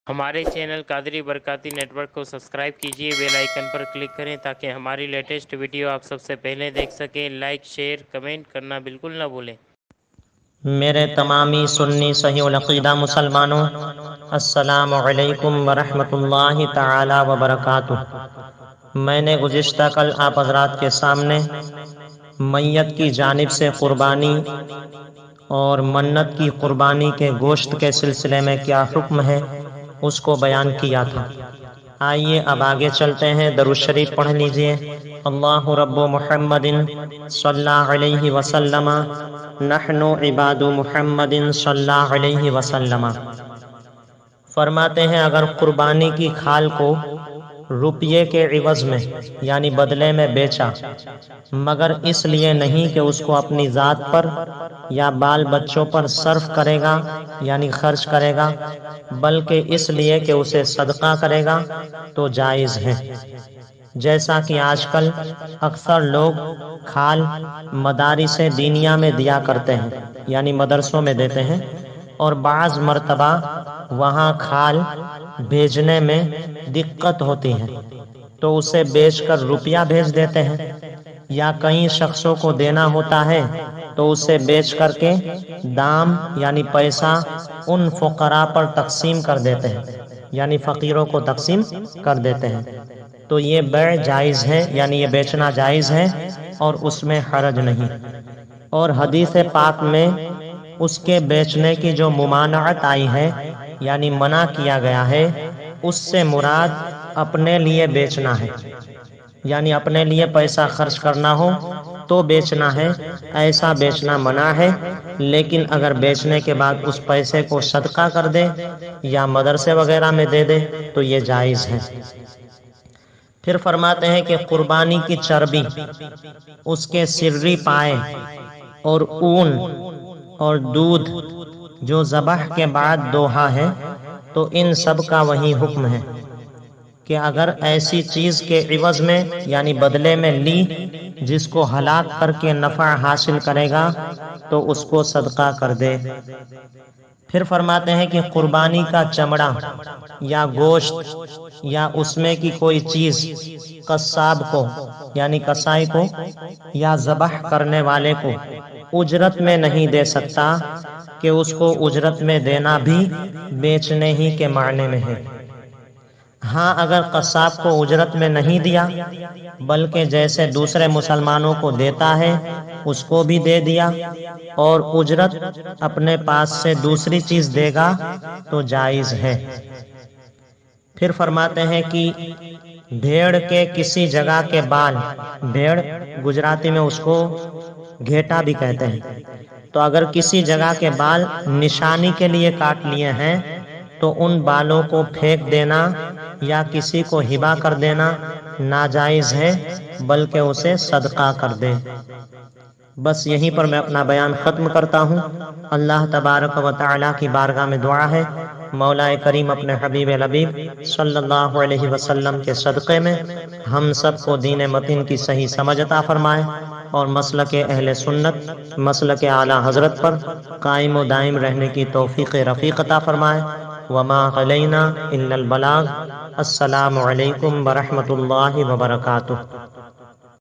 ہمارے channel Qadri برکاتی net work کو subscribe کیجیے، بیل آئیکن پر کلک کریں تاکہ ہماری لیٹسٹ ویڈیو آپ سب سے پہلے دیکھ سکیں۔ لائک، شیئر، کمنٹ کرنا بالکل نہ بھولیں۔ میرے تمامی سنی صحیح العقیدہ مسلمانوں، السلام علیکم ورحمۃ اللہ تعالی وبرکاتہ۔ میں نے گزشتہ کل آپ حضرات کے سامنے میت کی جانب سے قربانی اور منت کی قربانی کے گوشت کے سلسلے میں کیا حکم ہے اس کو بیان کیا تھا۔ آئیے اب آگے چلتے ہیں، درود شریف پڑھ لیجئے۔ اللہ رب محمد صلی اللہ علیہ وسلم، نحن عباد محمد صلی اللہ علیہ وسلم۔ فرماتے ہیں اگر قربانی کی کھال کو روپیے کے عوض میں یعنی بدلے میں بیچا، مگر اس لیے نہیں کہ اس کو اپنی ذات پر یا بال بچوں پر صرف کرے گا یعنی خرچ کرے گا، بلکہ اس لیے کہ اسے صدقہ کرے گا تو جائز ہے۔ جیسا کہ آج کل اکثر لوگ کھال مدارس دینیہ میں دیا کرتے ہیں یعنی مدرسوں میں دیتے ہیں، اور بعض مرتبہ وہاں کھال بھیجنے میں دقت ہوتی ہے تو اسے بیچ کر روپیہ بھیج دیتے ہیں، یا کئی شخصوں کو دینا ہوتا ہے تو اسے بیچ کر کے دام یعنی پیسہ ان فقراء پر تقسیم کر دیتے ہیں یعنی فقیروں کو تقسیم کر دیتے ہیں۔ تو یہ بیع جائز ہے یعنی یہ بیچنا جائز ہے اور اس میں حرج نہیں۔ اور حدیث پاک میں اس کے بیچنے کی جو ممانعت آئی ہے یعنی منع کیا گیا ہے، اس سے مراد اپنے لیے بیچنا ہے، یعنی اپنے لیے پیسہ خرچ کرنا ہو تو بیچنا ہے، ایسا بیچنا منع ہے۔ لیکن اگر بیچنے کے بعد اس پیسے کو صدقہ کر دے یا مدرسے وغیرہ میں دے دے تو یہ جائز ہے۔ پھر فرماتے ہیں کہ قربانی کی چربی، اس کے سری پائے اور اون اور دودھ جو ذبح کے بعد دوہا ہے، تو ان سب کا وہی حکم ہے کہ اگر ایسی چیز کے عوض میں یعنی بدلے میں لی جس کو ہلاک کر کے نفع حاصل کرے گا تو اس کو صدقہ کر دے۔ پھر فرماتے ہیں کہ قربانی کا چمڑا یا گوشت یا اس میں کی کوئی چیز قصاب کو یعنی قصائی کو یا ذبح کرنے والے کو اجرت میں نہیں دے سکتا کہ اس کو اجرت میں دینا بھی بیچنے ہی کے معنی میں ہے۔ ہاں اگر قصاب کو اجرت میں نہیں دیا بلکہ جیسے دوسرے مسلمانوں کو دیتا ہے اس کو بھی دے دیا اور اجرت اپنے پاس سے دوسری چیز دے گا تو جائز ہے۔ پھر فرماتے ہیں کہ بھیڑ کے کسی جگہ کے بال، بھیڑ گجراتی میں اس کو گھیٹا بھی کہتے ہیں، تو اگر کسی جگہ کے بال نشانی کے لیے کاٹ لیے ہیں تو ان بالوں کو پھینک دینا یا کسی کو ہبہ کر دینا ناجائز ہے، بلکہ اسے صدقہ کر دے۔ بس یہیں پر میں اپنا بیان ختم کرتا ہوں۔ اللہ تبارک و تعالیٰ کی بارگاہ میں دعا ہے مولا کریم اپنے حبیب لبیب صلی اللہ علیہ وسلم کے صدقے میں ہم سب کو دین متین کی صحیح سمجھ عطا فرمائے اور مسلک اہل سنت، مسلک اعلیٰ حضرت پر قائم و دائم رہنے کی توفیق رفیق عطا فرمائے۔ وما علینا الا البلاغ۔ السلام علیکم ورحمۃ اللہ وبرکاتہ۔